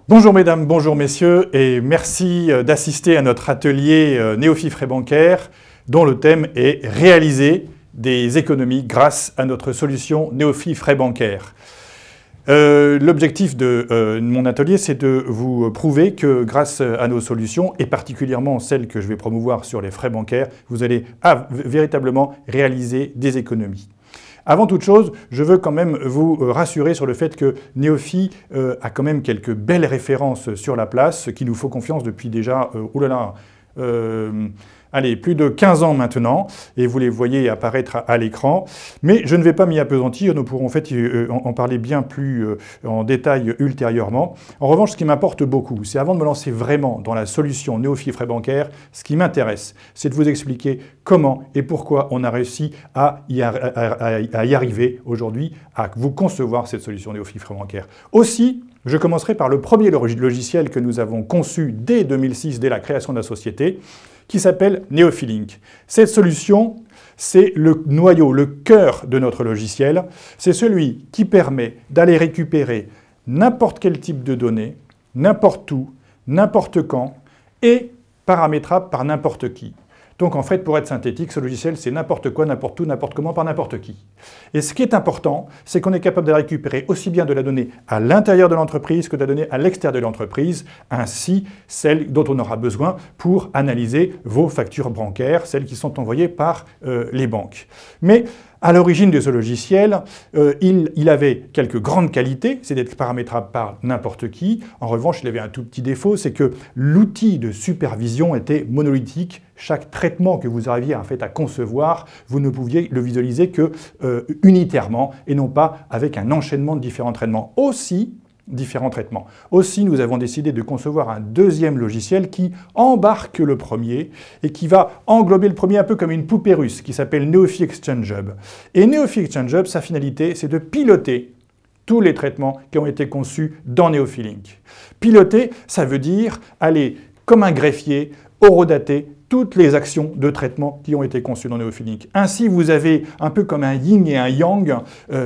Bonjour mesdames, bonjour messieurs et merci d'assister à notre atelier Néophi Frais Bancaires dont le thème est « Réaliser des économies grâce à notre solution Néophi Frais Bancaires ». L'objectif de mon atelier, c'est de vous prouver que grâce à nos solutions, et particulièrement celles que je vais promouvoir sur les frais bancaires, vous allez véritablement réaliser des économies. Avant toute chose, je veux quand même vous rassurer sur le fait que Néophi a quand même quelques belles références sur la place, qui nous font confiance depuis déjà, plus de 15 ans maintenant, et vous les voyez apparaître à l'écran. Mais je ne vais pas m'y appesantir, nous pourrons en fait en parler bien plus en détail ultérieurement. En revanche, ce qui m'importe beaucoup, c'est avant de me lancer vraiment dans la solution Néophi Frais Bancaires, ce qui m'intéresse, c'est de vous expliquer comment et pourquoi on a réussi à y arriver aujourd'hui, à vous concevoir cette solution Néophi Frais Bancaires. Aussi, je commencerai par le premier logiciel que nous avons conçu dès 2006, dès la création de la société, qui s'appelle Néophi Link. Cette solution, c'est le noyau, le cœur de notre logiciel. C'est celui qui permet d'aller récupérer n'importe quel type de données, n'importe où, n'importe quand, et paramétrable par n'importe qui. Donc en fait, pour être synthétique, ce logiciel, c'est n'importe quoi, n'importe où, n'importe comment, par n'importe qui. Et ce qui est important, c'est qu'on est capable de récupérer aussi bien de la donnée à l'intérieur de l'entreprise que de la donnée à l'extérieur de l'entreprise, ainsi celles dont on aura besoin pour analyser vos factures bancaires, celles qui sont envoyées par les banques. Mais à l'origine de ce logiciel, il avait quelques grandes qualités, c'est d'être paramétrable par n'importe qui. En revanche, il avait un tout petit défaut, c'est que l'outil de supervision était monolithique. Chaque traitement que vous arriviez en fait à concevoir, vous ne pouviez le visualiser que unitairement et non pas avec un enchaînement de différents traitements. Aussi, nous avons décidé de concevoir un deuxième logiciel qui embarque le premier et qui va englober le premier un peu comme une poupée russe qui s'appelle Néophi Exchange Hub. Et Néophi Exchange Hub, sa finalité, c'est de piloter tous les traitements qui ont été conçus dans Néophi Link. Piloter, ça veut dire aller comme un greffier, horodater toutes les actions de traitement qui ont été conçues dans Néophi Link. Ainsi, vous avez un peu comme un yin et un yang,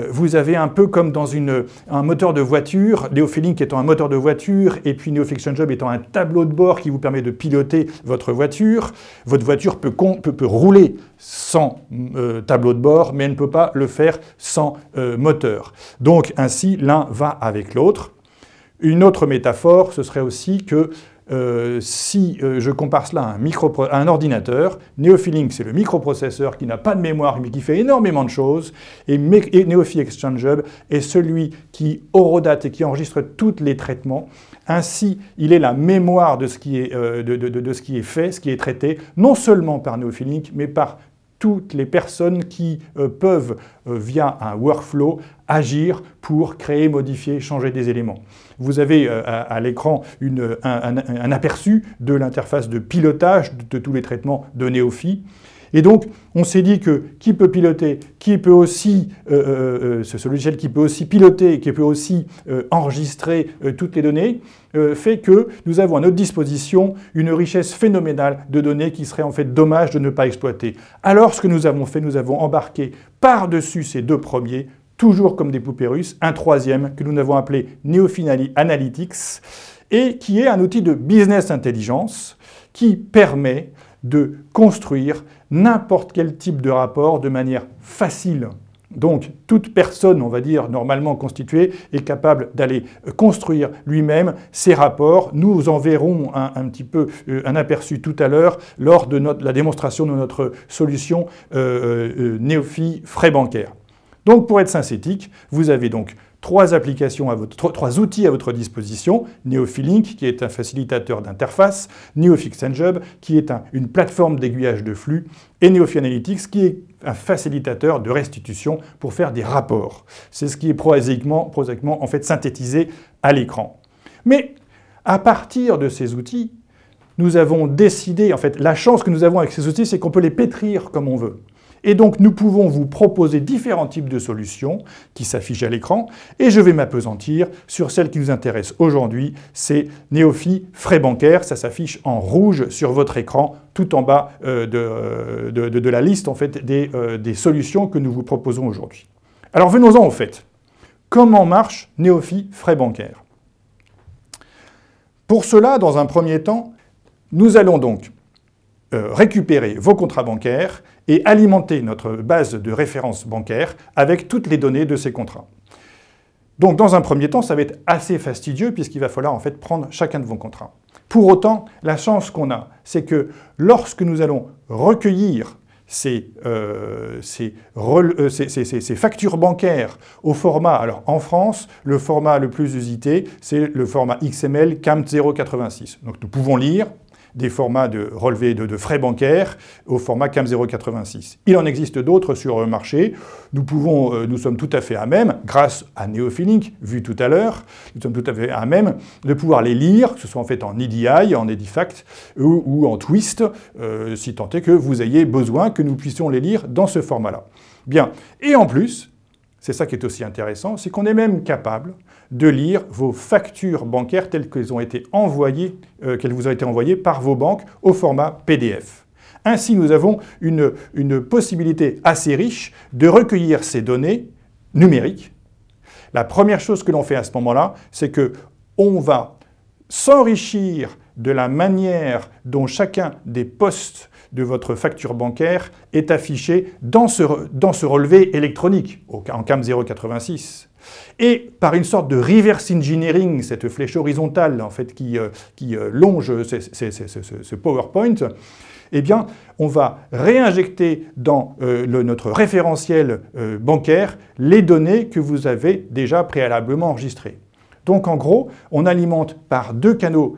vous avez un peu comme dans un moteur de voiture, Néophi Link étant un moteur de voiture, et puis Néophi Exchange Hub étant un tableau de bord qui vous permet de piloter votre voiture. Votre voiture peut rouler sans tableau de bord, mais elle ne peut pas le faire sans moteur. Donc ainsi, l'un va avec l'autre. Une autre métaphore, ce serait aussi que si je compare cela à un ordinateur, Néophi Link, c'est le microprocesseur qui n'a pas de mémoire mais qui fait énormément de choses, et Néophi Exchange Hub est celui qui horodate et qui enregistre tous les traitements. Ainsi, il est la mémoire de ce qui est fait, ce qui est traité, non seulement par Néophi Link, mais par toutes les personnes qui peuvent, via un workflow, agir pour créer, modifier, changer des éléments. Vous avez à l'écran un aperçu de l'interface de pilotage de tous les traitements de Néophi. Et donc, on s'est dit que qui peut piloter, qui peut aussi, ce logiciel qui peut aussi piloter, qui peut aussi enregistrer toutes les données, fait que nous avons à notre disposition une richesse phénoménale de données qui serait en fait dommage de ne pas exploiter. Alors, ce que nous avons fait, nous avons embarqué par-dessus ces deux premiers, toujours comme des poupées russes, un troisième que nous avons appelé Néophi Analytics, et qui est un outil de business intelligence qui permet de construire n'importe quel type de rapport de manière facile. Donc, toute personne, on va dire, normalement constituée, est capable d'aller construire lui-même ses rapports. Nous en verrons un petit peu un aperçu tout à l'heure lors de la démonstration de notre solution Néophi Frais Bancaires. Donc, pour être synthétique, vous avez donc trois outils à votre disposition. Néophi Link, qui est un facilitateur d'interface, Néophi Exchange Hub, qui est une plateforme d'aiguillage de flux, et Néophi Analytics, qui est un facilitateur de restitution pour faire des rapports. C'est ce qui est prosaïquement en fait synthétisé à l'écran. Mais à partir de ces outils, nous avons décidé, en fait, la chance que nous avons avec ces outils, c'est qu'on peut les pétrir comme on veut. Et donc, nous pouvons vous proposer différents types de solutions qui s'affichent à l'écran. Et je vais m'appesantir sur celle qui nous intéresse aujourd'hui, c'est Néophi Frais Bancaires. Ça s'affiche en rouge sur votre écran, tout en bas de la liste en fait, des solutions que nous vous proposons aujourd'hui. Alors, venons-en au fait. Comment marche Néophi Frais Bancaires? Pour cela, dans un premier temps, nous allons donc récupérer vos contrats bancaires et alimenter notre base de référence bancaire avec toutes les données de ces contrats. Donc dans un premier temps, ça va être assez fastidieux puisqu'il va falloir en fait prendre chacun de vos contrats. Pour autant, la chance qu'on a, c'est que lorsque nous allons recueillir ces factures bancaires au format, alors en France, le format le plus usité, c'est le format XML CAMT 086. Donc nous pouvons lire des formats de relevés de frais bancaires au format CAMT 086. Il en existe d'autres sur le marché. Nous sommes tout à fait à même, grâce à Neofilink, vu tout à l'heure, nous sommes tout à fait à même de pouvoir les lire, que ce soit en fait en EDI, en Edifact ou en Twist, si tant est que vous ayez besoin que nous puissions les lire dans ce format-là. Bien, et en plus, c'est ça qui est aussi intéressant, c'est qu'on est même capable de lire vos factures bancaires telles qu'elles ont été envoyées, qu'elles vous ont été envoyées par vos banques au format PDF. Ainsi, nous avons une possibilité assez riche de recueillir ces données numériques. La première chose que l'on fait à ce moment-là, c'est qu'on va s'enrichir de la manière dont chacun des postes de votre facture bancaire est affiché dans ce relevé électronique, en CAMT 086. Et par une sorte de reverse engineering, cette flèche horizontale en fait, qui longe ce PowerPoint, eh bien, on va réinjecter dans notre référentiel bancaire les données que vous avez déjà préalablement enregistrées. Donc en gros, on alimente par deux canaux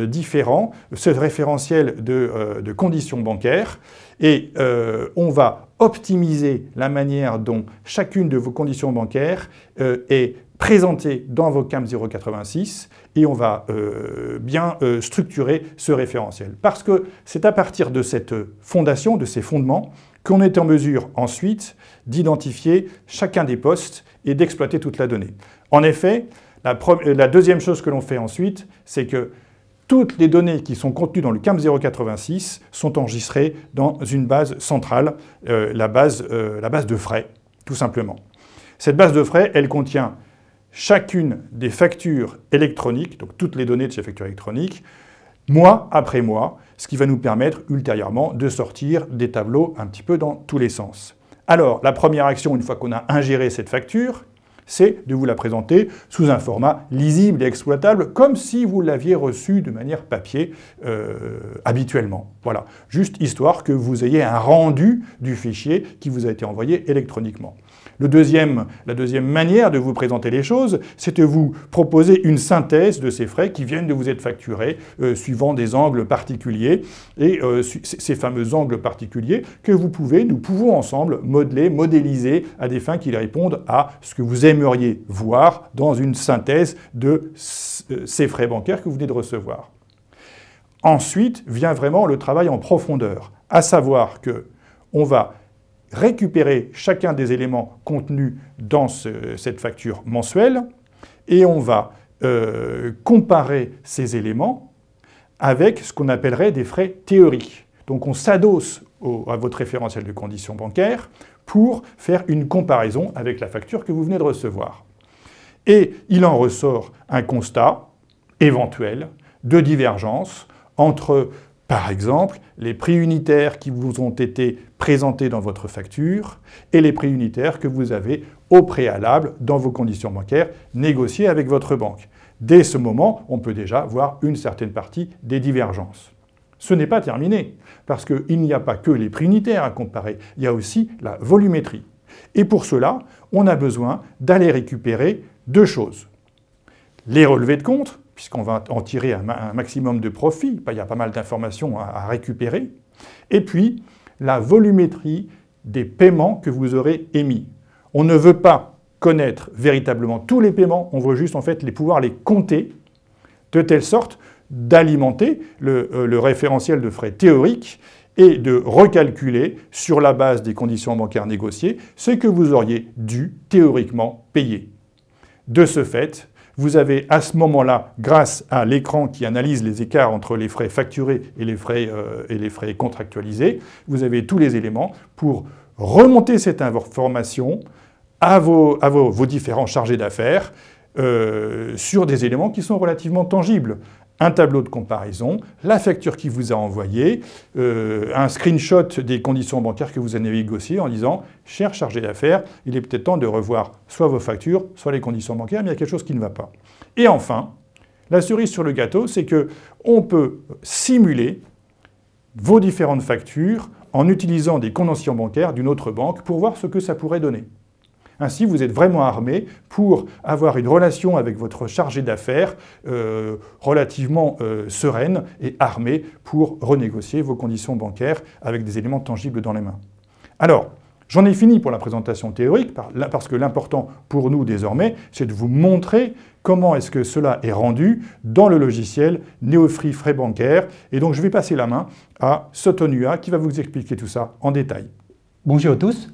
différents ce référentiel de conditions bancaires et on va optimiser la manière dont chacune de vos conditions bancaires est présentée dans vos CAMT 086 et on va bien structurer ce référentiel. Parce que c'est à partir de cette fondation, de ces fondements, qu'on est en mesure ensuite d'identifier chacun des postes et d'exploiter toute la donnée. En effet, la deuxième chose que l'on fait ensuite, c'est que toutes les données qui sont contenues dans le CAMT 086 sont enregistrées dans une base centrale, la base de frais, tout simplement. Cette base de frais, elle contient chacune des factures électroniques, donc toutes les données de ces factures électroniques, mois après mois, ce qui va nous permettre ultérieurement de sortir des tableaux un petit peu dans tous les sens. Alors, la première action, une fois qu'on a ingéré cette facture, c'est de vous la présenter sous un format lisible et exploitable, comme si vous l'aviez reçu de manière papier habituellement. Voilà, juste histoire que vous ayez un rendu du fichier qui vous a été envoyé électroniquement. La deuxième manière de vous présenter les choses, c'est de vous proposer une synthèse de ces frais qui viennent de vous être facturés suivant des angles particuliers. Et ces fameux angles particuliers que nous pouvons ensemble modeler, modéliser à des fins qui répondent à ce que vous aimeriez voir dans une synthèse de ces frais bancaires que vous venez de recevoir. Ensuite vient vraiment le travail en profondeur, à savoir qu'on va récupérer chacun des éléments contenus dans cette facture mensuelle et on va comparer ces éléments avec ce qu'on appellerait des frais théoriques. Donc on s'adosse à votre référentiel de conditions bancaires pour faire une comparaison avec la facture que vous venez de recevoir. Et il en ressort un constat éventuel de divergence entre, par exemple, les prix unitaires qui vous ont été présentés dans votre facture et les prix unitaires que vous avez au préalable dans vos conditions bancaires négociées avec votre banque. Dès ce moment, on peut déjà voir une certaine partie des divergences. Ce n'est pas terminé, parce qu'il n'y a pas que les prix unitaires à comparer, il y a aussi la volumétrie. Et pour cela, on a besoin d'aller récupérer deux choses. Les relevés de compte, puisqu'on va en tirer un maximum de profit, il y a pas mal d'informations à récupérer, et puis la volumétrie des paiements que vous aurez émis. On ne veut pas connaître véritablement tous les paiements, on veut juste en fait pouvoir les compter, de telle sorte d'alimenter le référentiel de frais théoriques et de recalculer sur la base des conditions bancaires négociées ce que vous auriez dû théoriquement payer. De ce fait, vous avez à ce moment-là, grâce à l'écran qui analyse les écarts entre les frais facturés et les frais contractualisés, vous avez tous les éléments pour remonter cette information à vos différents chargés d'affaires sur des éléments qui sont relativement tangibles. un tableau de comparaison, la facture qui vous a envoyée, un screenshot des conditions bancaires que vous avez négociées en disant « Cher chargé d'affaires, il est peut-être temps de revoir soit vos factures, soit les conditions bancaires, mais il y a quelque chose qui ne va pas. » Et enfin, la cerise sur le gâteau, c'est qu'on peut simuler vos différentes factures en utilisant des conditions bancaires d'une autre banque pour voir ce que ça pourrait donner. Ainsi, vous êtes vraiment armé pour avoir une relation avec votre chargé d'affaires relativement sereine et armé pour renégocier vos conditions bancaires avec des éléments tangibles dans les mains. Alors, j'en ai fini pour la présentation théorique, parce que l'important pour nous désormais, c'est de vous montrer comment est-ce que cela est rendu dans le logiciel Neofree Frais Bancaires. Et donc, je vais passer la main à Sotonua qui va vous expliquer tout ça en détail. Bonjour à tous.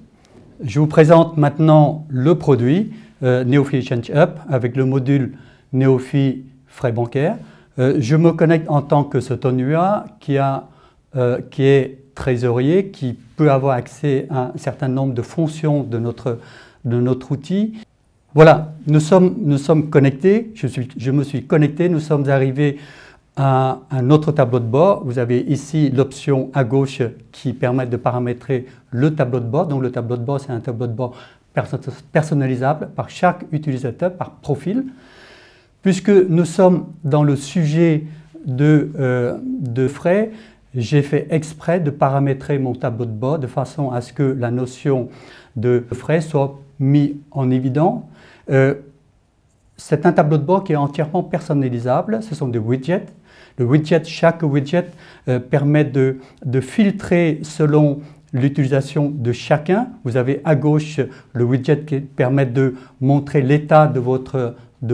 Je vous présente maintenant le produit Neofree Exchange Hub avec le module Neofree Frais Bancaires. Je me connecte en tant que Sotonua qui est trésorier, qui peut avoir accès à un certain nombre de fonctions de notre outil. Voilà, nous sommes connectés, je me suis connecté, nous sommes arrivés à un autre tableau de bord. Vous avez ici l'option à gauche qui permet de paramétrer le tableau de bord. Donc le tableau de bord, c'est un tableau de bord personnalisable par chaque utilisateur, par profil. Puisque nous sommes dans le sujet de frais, j'ai fait exprès de paramétrer mon tableau de bord de façon à ce que la notion de frais soit mise en évidence. C'est un tableau de bord qui est entièrement personnalisable. Ce sont des widgets. Chaque widget permet de filtrer selon l'utilisation de chacun. Vous avez à gauche le widget qui permet de montrer l'état de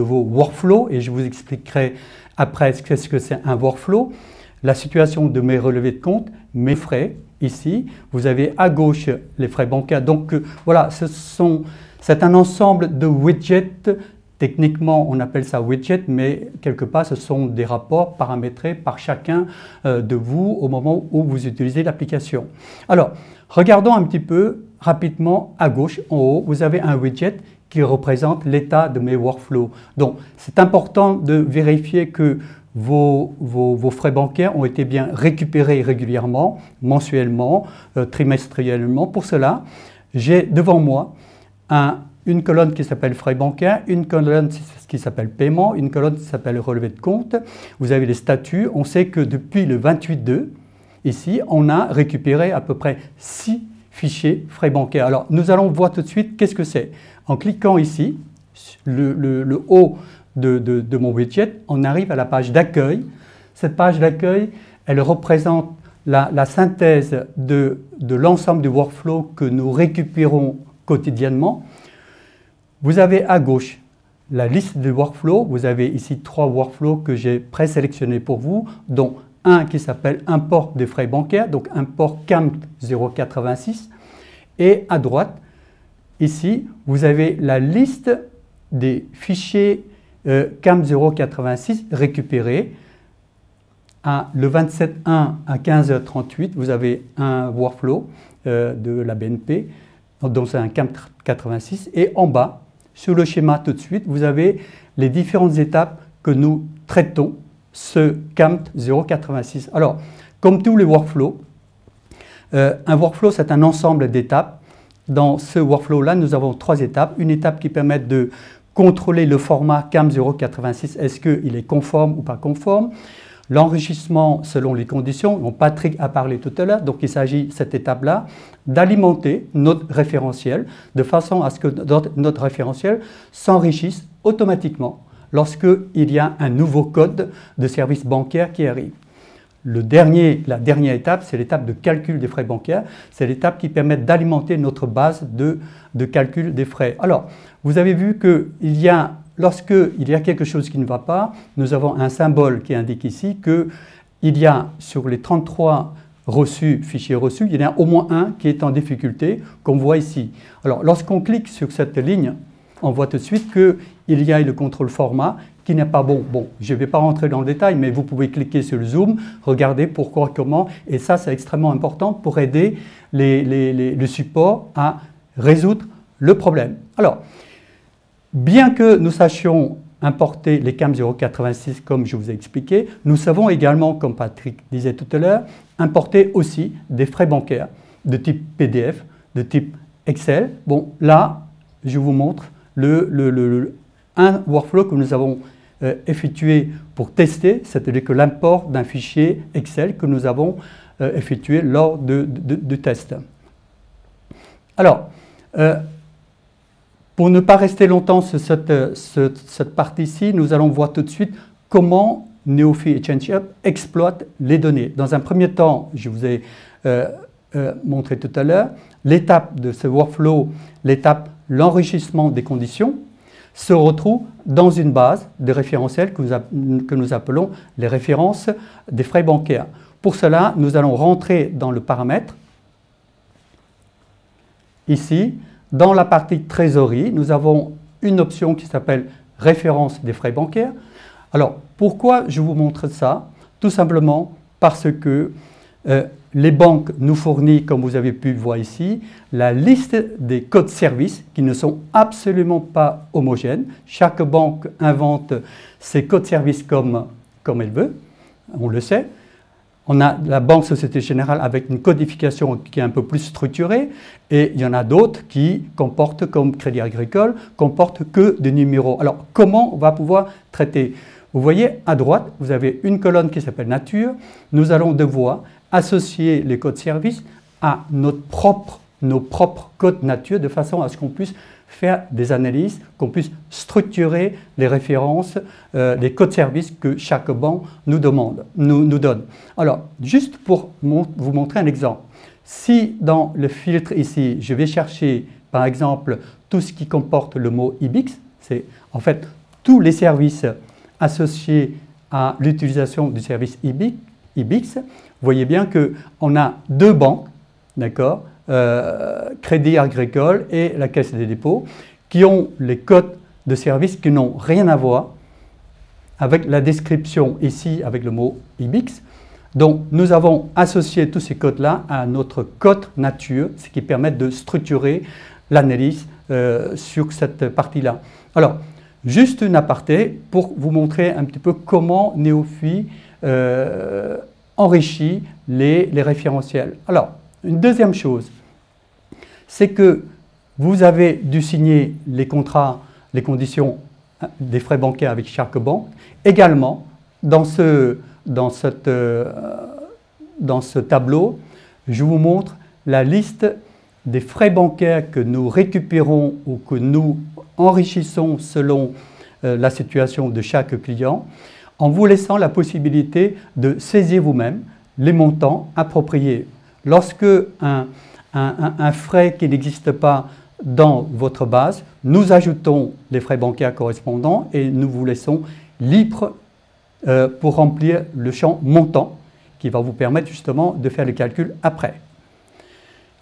vos workflows et je vous expliquerai après ce que c'est un workflow. La situation de mes relevés de compte, mes frais, ici. Vous avez à gauche les frais bancaires. Donc voilà, c'est un ensemble de widgets. Techniquement, on appelle ça widget, mais quelque part, ce sont des rapports paramétrés par chacun de vous au moment où vous utilisez l'application. Alors, regardons un petit peu rapidement à gauche, en haut, vous avez un widget qui représente l'état de mes workflows. Donc, c'est important de vérifier que vos frais bancaires ont été bien récupérés régulièrement, mensuellement, trimestriellement. Pour cela, j'ai devant moi une colonne qui s'appelle frais bancaires, une colonne qui s'appelle paiement, une colonne qui s'appelle relevé de compte. Vous avez les statuts. On sait que depuis le 28/2, ici, on a récupéré à peu près 6 fichiers frais bancaires. Alors, nous allons voir tout de suite qu'est-ce que c'est. En cliquant ici, le haut de mon widget, on arrive à la page d'accueil. Cette page d'accueil, elle représente la synthèse de l'ensemble du workflow que nous récupérons quotidiennement. Vous avez à gauche la liste de workflows. Vous avez ici 3 workflows que j'ai présélectionnés pour vous, dont un qui s'appelle import des frais bancaires, donc import CAMT 086. Et à droite, ici, vous avez la liste des fichiers CAMT 086 récupérés. Le 27/1 à 15h38, vous avez un workflow de la BNP, dont c'est un CAMT 86. Et en bas, sur le schéma tout de suite, vous avez les différentes étapes que nous traitons, ce CAMT 086. Alors, comme tous les workflows, un workflow, c'est un ensemble d'étapes. Dans ce workflow-là, nous avons 3 étapes. Une étape qui permet de contrôler le format CAMT 086, est-ce qu'il est conforme ou pas conforme. L'enrichissement selon les conditions, dont Patrick a parlé tout à l'heure, donc il s'agit, cette étape-là, d'alimenter notre référentiel de façon à ce que notre référentiel s'enrichisse automatiquement lorsqu'il y a un nouveau code de service bancaire qui arrive. La dernière étape, c'est l'étape de calcul des frais bancaires. C'est l'étape qui permet d'alimenter notre base de calcul des frais. Alors, vous avez vu que lorsqu'il y a quelque chose qui ne va pas, nous avons un symbole qui indique ici qu'il y a sur les 33 fichiers reçus, il y en a au moins un qui est en difficulté, qu'on voit ici. Alors, lorsqu'on clique sur cette ligne, on voit tout de suite qu'il y a le contrôle format qui n'est pas bon. Bon, je ne vais pas rentrer dans le détail, mais vous pouvez cliquer sur le zoom, regarder pourquoi, comment, et ça, c'est extrêmement important pour aider le support à résoudre le problème. Alors, bien que nous sachions importer les CAM 086 comme je vous ai expliqué. Nous savons également, comme Patrick disait tout à l'heure, importer aussi des frais bancaires de type PDF, de type Excel. Bon, là, je vous montre un workflow que nous avons effectué pour tester, c'est-à-dire que l'import d'un fichier Excel que nous avons effectué lors du test. Alors, pour ne pas rester longtemps sur cette partie-ci, nous allons voir tout de suite comment Neofy et ChangeUp exploitent les données. Dans un premier temps, je vous ai montré tout à l'heure, l'étape de ce workflow, l'étape l'enrichissement des conditions, se retrouve dans une base de référentiels que nous appelons les références des frais bancaires. Pour cela, nous allons rentrer dans le paramètre. Ici, dans la partie trésorerie, nous avons une option qui s'appelle référence des frais bancaires. Alors, pourquoi je vous montre ça? Tout simplement parce que les banques nous fournissent, comme vous avez pu voir ici, la liste des codes services qui ne sont absolument pas homogènes. Chaque banque invente ses codes services comme elle veut, on le sait. On a la Banque Société Générale avec une codification qui est un peu plus structurée et il y en a d'autres qui comportent, comme Crédit Agricole, comportent que des numéros. Alors, comment on va pouvoir traiter? Vous voyez, à droite, vous avez une colonne qui s'appelle Nature. Nous allons devoir associer les codes services à nos propres codes nature de façon à ce qu'on puisse faire des analyses, qu'on puisse structurer les références, les codes services que chaque banque nous donne. Alors, juste pour vous montrer un exemple, si dans le filtre ici, je vais chercher par exemple tout ce qui comporte le mot IBIX, c'est en fait tous les services associés à l'utilisation du service IBIX, vous voyez bien qu'on a deux banques, d'accord, Crédit Agricole et la Caisse des dépôts, qui ont les codes de service qui n'ont rien à voir avec la description ici avec le mot IBIX. Donc nous avons associé tous ces codes-là à notre code nature, ce qui permet de structurer l'analyse sur cette partie-là. Alors, juste une aparté pour vous montrer un petit peu comment Neofy enrichit les référentiels. Alors, une deuxième chose, c'est que vous avez dû signer les contrats, les conditions des frais bancaires avec chaque banque. Également, dans ce tableau, je vous montre la liste des frais bancaires que nous récupérons ou que nous enrichissons selon la situation de chaque client, en vous laissant la possibilité de saisir vous-même les montants appropriés. Lorsque un frais qui n'existe pas dans votre base, nous ajoutons les frais bancaires correspondants et nous vous laissons libre pour remplir le champ montant qui va vous permettre justement de faire le calcul après.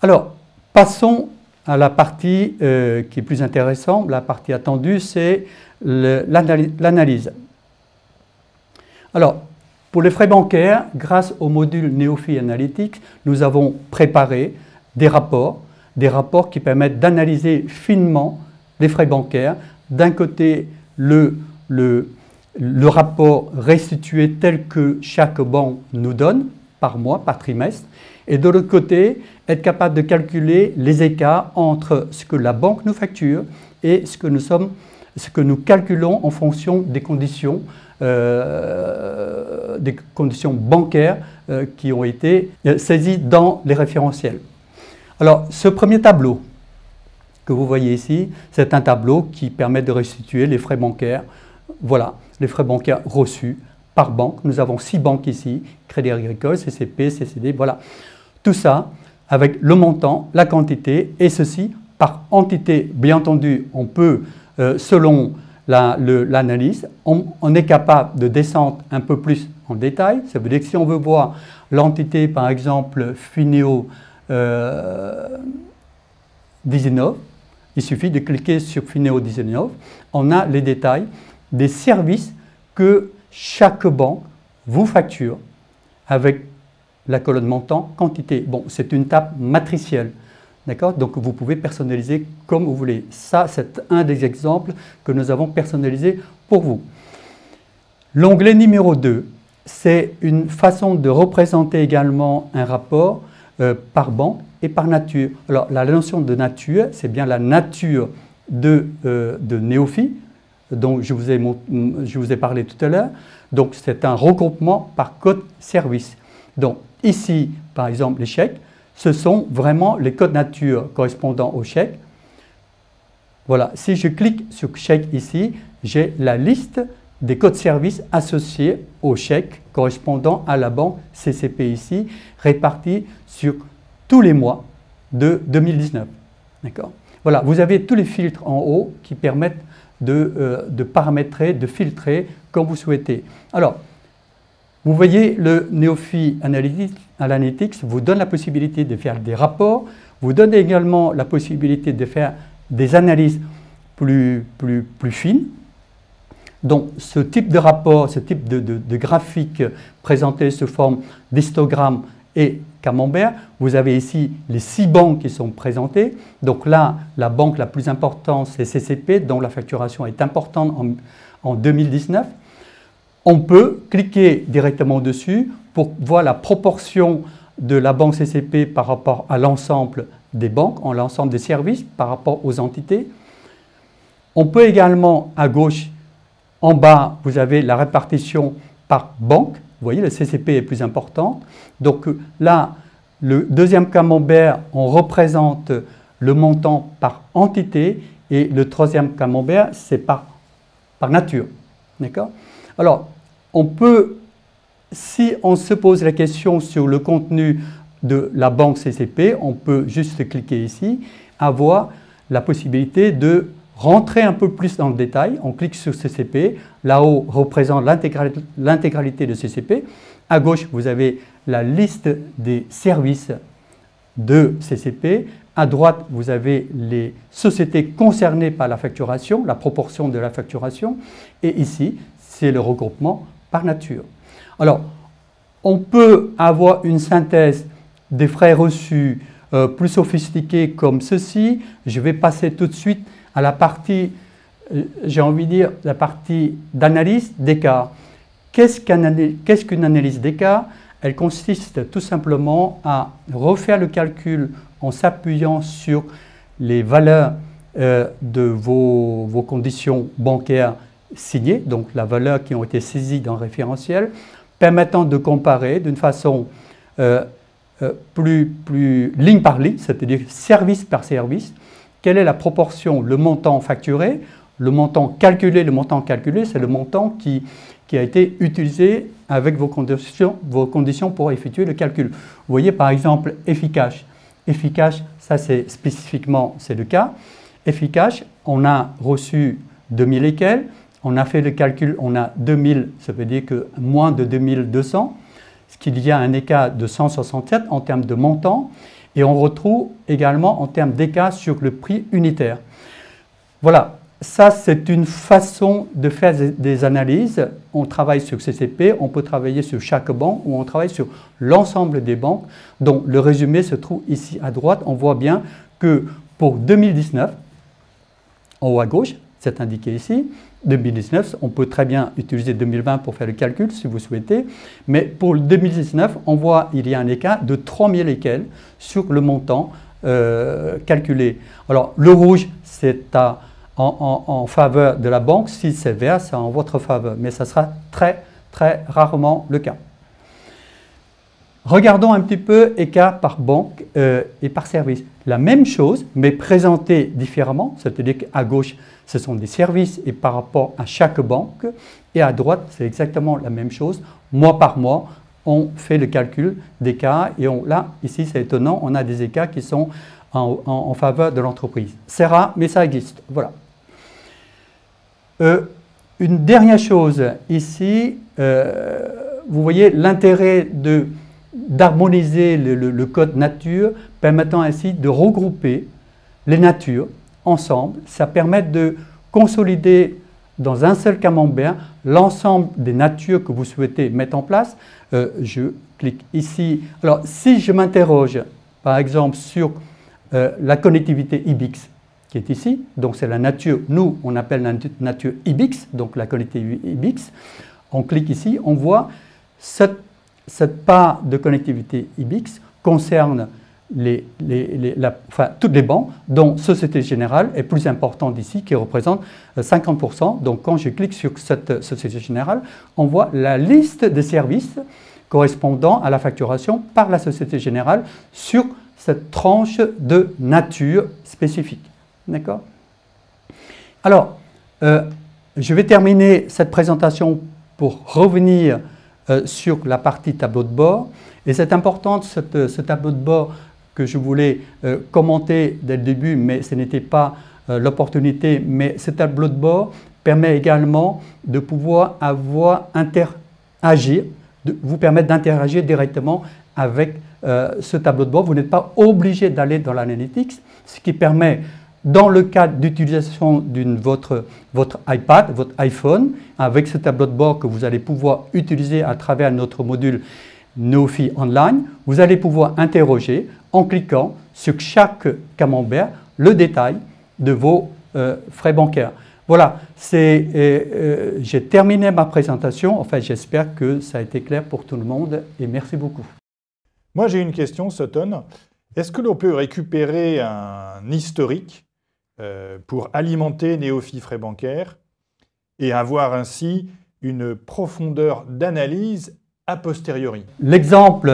Alors, passons à la partie qui est plus intéressante, la partie attendue, c'est l'analyse. Alors, pour les frais bancaires, grâce au module Neofy Analytics, nous avons préparé des rapports qui permettent d'analyser finement les frais bancaires. D'un côté, le rapport restitué tel que chaque banque nous donne, par mois, par trimestre, et de l'autre côté, être capable de calculer les écarts entre ce que la banque nous facture et ce que nous calculons en fonction des conditions bancaires qui ont été saisies dans les référentiels. Alors, ce premier tableau que vous voyez ici, c'est un tableau qui permet de restituer les frais bancaires. Voilà, les frais bancaires reçus par banque. Nous avons 6 banques ici, Crédit Agricole, CCP, CCD, voilà. Tout ça avec le montant, la quantité, et ceci par entité. Bien entendu, on peut, selon l'analyse, on est capable de descendre un peu plus en détail. Ça veut dire que si on veut voir l'entité, par exemple, Finéo 19, il suffit de cliquer sur Finéo 19. On a les détails des services que chaque banque vous facture avec la colonne montant, quantité. Bon, c'est une table matricielle. D'accord? Donc vous pouvez personnaliser comme vous voulez. Ça, c'est un des exemples que nous avons personnalisé pour vous. L'onglet numéro 2, c'est une façon de représenter également un rapport par banque et par nature. Alors la notion de nature, c'est bien la nature de Neofi, dont je vous ai parlé tout à l'heure. Donc c'est un regroupement par code service. Donc ici, par exemple, les chèques, ce sont vraiment les codes nature correspondant aux chèques. Voilà, si je clique sur chèque ici, j'ai la liste des codes services associés aux chèques correspondant à la banque CCP ici, répartis sur tous les mois de 2019. D'accord ? Voilà, vous avez tous les filtres en haut qui permettent de paramétrer, de filtrer comme vous souhaitez. Alors, vous voyez, le Neofi Analytics vous donne la possibilité de faire des rapports, vous donne également la possibilité de faire des analyses plus fines. Donc, ce type de rapport, ce type de graphique présenté sous forme d'histogramme et camembert, vous avez ici les 6 banques qui sont présentées. Donc là, la banque la plus importante, c'est CCP, dont la facturation est importante en 2019. On peut cliquer directement dessus pour voir la proportion de la banque CCP par rapport à l'ensemble des banques, l'ensemble des services par rapport aux entités. On peut également, à gauche, en bas, vous avez la répartition par banque. Vous voyez, le CCP est plus important. Donc là, le deuxième camembert, on représente le montant par entité et le troisième camembert, c'est par nature. D'accord ? Alors, on peut, si on se pose la question sur le contenu de la banque CCP, on peut juste cliquer ici, avoir la possibilité de rentrer un peu plus dans le détail. On clique sur CCP, là-haut représente l'intégralité de CCP. À gauche, vous avez la liste des services de CCP. À droite, vous avez les sociétés concernées par la facturation, la proportion de la facturation. Et ici, c'est le regroupement par nature. Alors, on peut avoir une synthèse des frais reçus plus sophistiquée comme ceci. Je vais passer tout de suite à la partie, j'ai envie de dire, la partie d'analyse d'écart. Qu'est-ce qu'une analyse d'écart? Elle consiste tout simplement à refaire le calcul en s'appuyant sur les valeurs de vos conditions bancaires signées, donc la valeur qui ont été saisies dans le référentiel, permettant de comparer d'une façon plus ligne par ligne, c'est-à-dire service par service, quelle est la proportion, le montant facturé, le montant calculé, c'est le montant qui a été utilisé avec vos conditions pour effectuer le calcul. Vous voyez par exemple Efficace. Efficace, ça c'est spécifiquement, c'est le cas. Efficace, on a reçu 2000 et quelques, on a fait le calcul, on a 2000, ça veut dire que moins de 2200, ce qu'il y a un écart de 167 en termes de montant, et on retrouve également en termes d'écart sur le prix unitaire. Voilà, ça c'est une façon de faire des analyses. On travaille sur CCP, on peut travailler sur chaque banque ou on travaille sur l'ensemble des banques. Donc le résumé se trouve ici à droite. On voit bien que pour 2019, en haut à gauche, c'est indiqué ici, 2019, on peut très bien utiliser 2020 pour faire le calcul si vous souhaitez, mais pour 2019, on voit qu'il y a un écart de 3000 et quelques sur le montant calculé. Alors le rouge, c'est en faveur de la banque, si c'est vert, c'est en votre faveur, mais ça sera très rarement le cas. Regardons un petit peu écart par banque et par service. La même chose, mais présenté différemment, c'est-à-dire qu'à gauche, ce sont des services et par rapport à chaque banque, et à droite, c'est exactement la même chose. Mois par mois, on fait le calcul d'écart et là, ici, c'est étonnant, on a des écarts qui sont en faveur de l'entreprise. C'est rare, mais ça existe. Voilà. Une dernière chose ici, vous voyez l'intérêt d'harmoniser le code nature, permettant ainsi de regrouper les natures ensemble. Ça permet de consolider dans un seul camembert l'ensemble des natures que vous souhaitez mettre en place. Je clique ici. Alors, si je m'interroge, par exemple, sur la connectivité IBIX qui est ici. Donc c'est la nature, nous on appelle la nature IBIX, donc la connectivité IBIX. On clique ici, on voit cette part de connectivité IBIX concerne toutes les banques, dont Société Générale est plus importante ici, qui représente 50%. Donc quand je clique sur cette Société Générale, on voit la liste des services correspondant à la facturation par la Société Générale sur cette tranche de nature spécifique. D'accord? Alors, je vais terminer cette présentation pour revenir sur la partie tableau de bord. Et c'est important, ce tableau de bord que je voulais commenter dès le début, mais ce n'était pas l'opportunité. Mais ce tableau de bord permet également de pouvoir vous permettre d'interagir directement avec ce tableau de bord. Vous n'êtes pas obligé d'aller dans l'analytics, ce qui permet, dans le cadre d'utilisation de votre iPad, votre iPhone, avec ce tableau de bord que vous allez pouvoir utiliser à travers notre module Neofi Online, vous allez pouvoir interroger en cliquant sur chaque camembert le détail de vos frais bancaires. Voilà, j'ai terminé ma présentation. Enfin, j'espère que ça a été clair pour tout le monde et merci beaucoup. Moi, j'ai une question, Sutton. Est-ce que l'on peut récupérer un historique pour alimenter Neofi Frais Bancaires et avoir ainsi une profondeur d'analyse a posteriori? L'exemple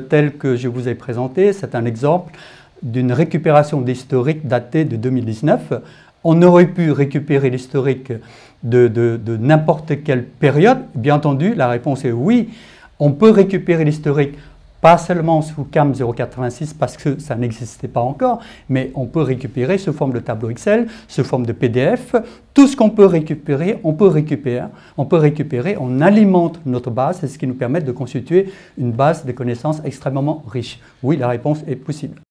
tel que je vous ai présenté, c'est un exemple d'une récupération d'historique daté de 2019. On aurait pu récupérer l'historique de n'importe quelle période. Bien entendu, la réponse est oui. On peut récupérer l'historique pas seulement sous CAM 086 parce que ça n'existait pas encore, mais on peut récupérer sous forme de tableau Excel, sous forme de PDF. Tout ce qu'on peut récupérer, on peut récupérer, on alimente notre base, c'est ce qui nous permet de constituer une base de connaissances extrêmement riche. Oui, la réponse est possible.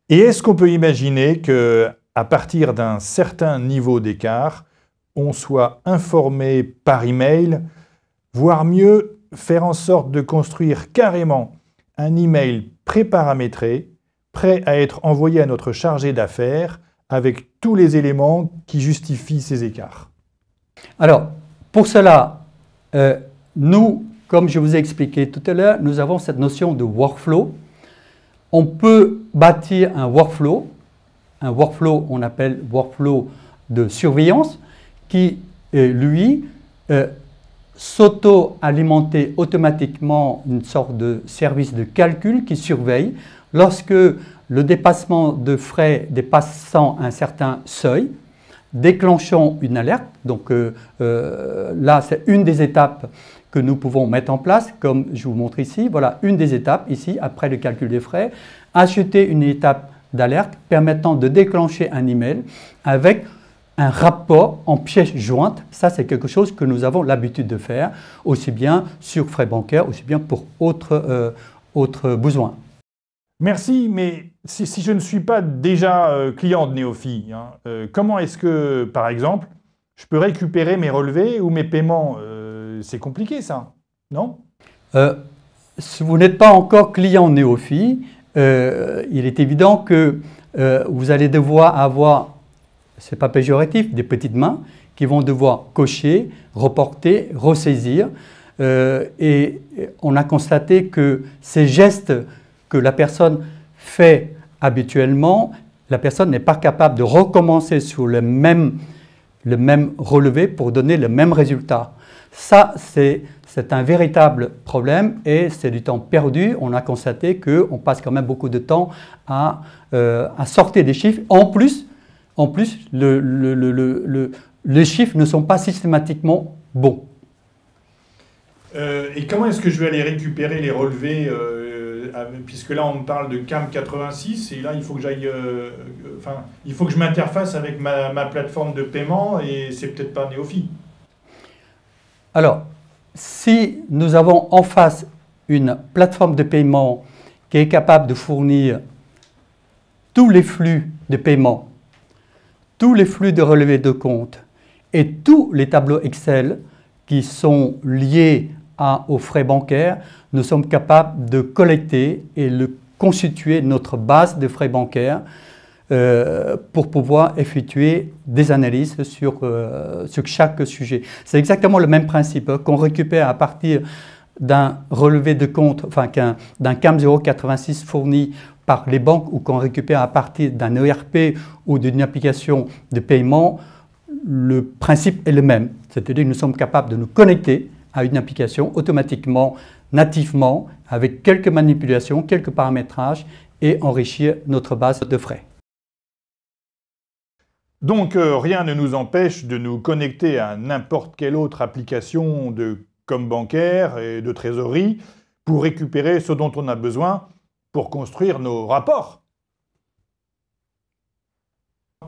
Et est-ce qu'on peut imaginer qu'à partir d'un certain niveau d'écart, on soit informé par email, voire mieux, faire en sorte de construire carrément un email préparamétré, prêt à être envoyé à notre chargé d'affaires avec tous les éléments qui justifient ces écarts? Alors, pour cela, nous, comme je vous ai expliqué tout à l'heure, nous avons cette notion de workflow. On peut bâtir un workflow, on appelle workflow de surveillance, qui, lui, s'auto-alimenter automatiquement une sorte de service de calcul qui surveille lorsque le dépassement de frais dépassant un certain seuil, déclenchons une alerte. Donc là, c'est une des étapes que nous pouvons mettre en place, comme je vous montre ici. Voilà une des étapes ici, après le calcul des frais. Ajouter une étape d'alerte permettant de déclencher un email avec un rapport en pièce jointe. Ça, c'est quelque chose que nous avons l'habitude de faire, aussi bien sur frais bancaires, aussi bien pour autres besoins. Merci, mais si je ne suis pas déjà client de Neofi, comment est-ce que, par exemple, je peux récupérer mes relevés ou mes paiements? C'est compliqué, ça, non? Si vous n'êtes pas encore client Neofi, il est évident que vous allez devoir avoir, ce n'est pas péjoratif, des petites mains qui vont devoir cocher, reporter, ressaisir. Et on a constaté que ces gestes que la personne fait habituellement, la personne n'est pas capable de recommencer sur le même relevé pour donner le même résultat. Ça, c'est un véritable problème et c'est du temps perdu. On a constaté qu'on passe quand même beaucoup de temps à sortir des chiffres. En plus, les chiffres ne sont pas systématiquement bons. Et comment est-ce que je vais aller récupérer les relevés puisque là, on me parle de CAM 86 et là, il faut que j'aille, il faut que je m'interface avec ma plateforme de paiement et c'est peut-être pas Neofi. Alors, si nous avons en face une plateforme de paiement qui est capable de fournir tous les flux de paiement, tous les flux de relevés de compte et tous les tableaux Excel qui sont liés aux frais bancaires, nous sommes capables de collecter et le constituer notre base de frais bancaires pour pouvoir effectuer des analyses sur chaque sujet. C'est exactement le même principe qu'on récupère à partir d'un relevé de compte, enfin d'un CAM 086 fourni par les banques ou qu'on récupère à partir d'un ERP ou d'une application de paiement. Le principe est le même, c'est-à-dire que nous sommes capables de nous connecter à une application automatiquement, nativement, avec quelques manipulations, quelques paramétrages et enrichir notre base de frais. Donc rien ne nous empêche de nous connecter à n'importe quelle autre application de com bancaire et de trésorerie pour récupérer ce dont on a besoin pour construire nos rapports.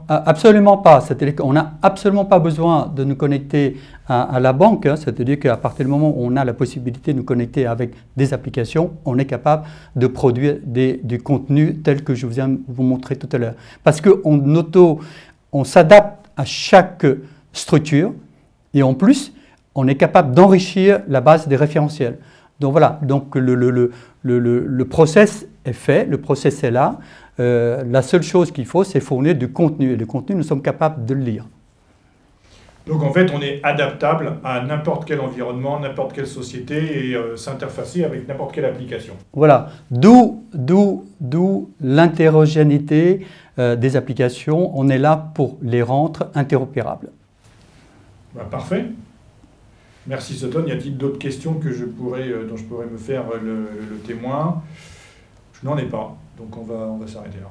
Absolument pas. C'est-à-dire qu'on n'a absolument pas besoin de nous connecter à la banque. C'est-à-dire qu'à partir du moment où on a la possibilité de nous connecter avec des applications, on est capable de produire du contenu tel que je viens de vous montrer tout à l'heure. Parce qu'on s'adapte à chaque structure et en plus, on est capable d'enrichir la base des référentiels. Donc voilà, donc le process est fait, le process est là. La seule chose qu'il faut, c'est fournir du contenu. Et le contenu, nous sommes capables de le lire. Donc en fait, on est adaptable à n'importe quel environnement, n'importe quelle société et s'interfacer avec n'importe quelle application. Voilà, d'où l'hétérogénéité des applications. On est là pour les rendre interopérables. Bah, parfait. Merci Sutton. Y a-t-il d'autres questions que dont je pourrais me faire le témoin? Je n'en ai pas, donc on va s'arrêter là.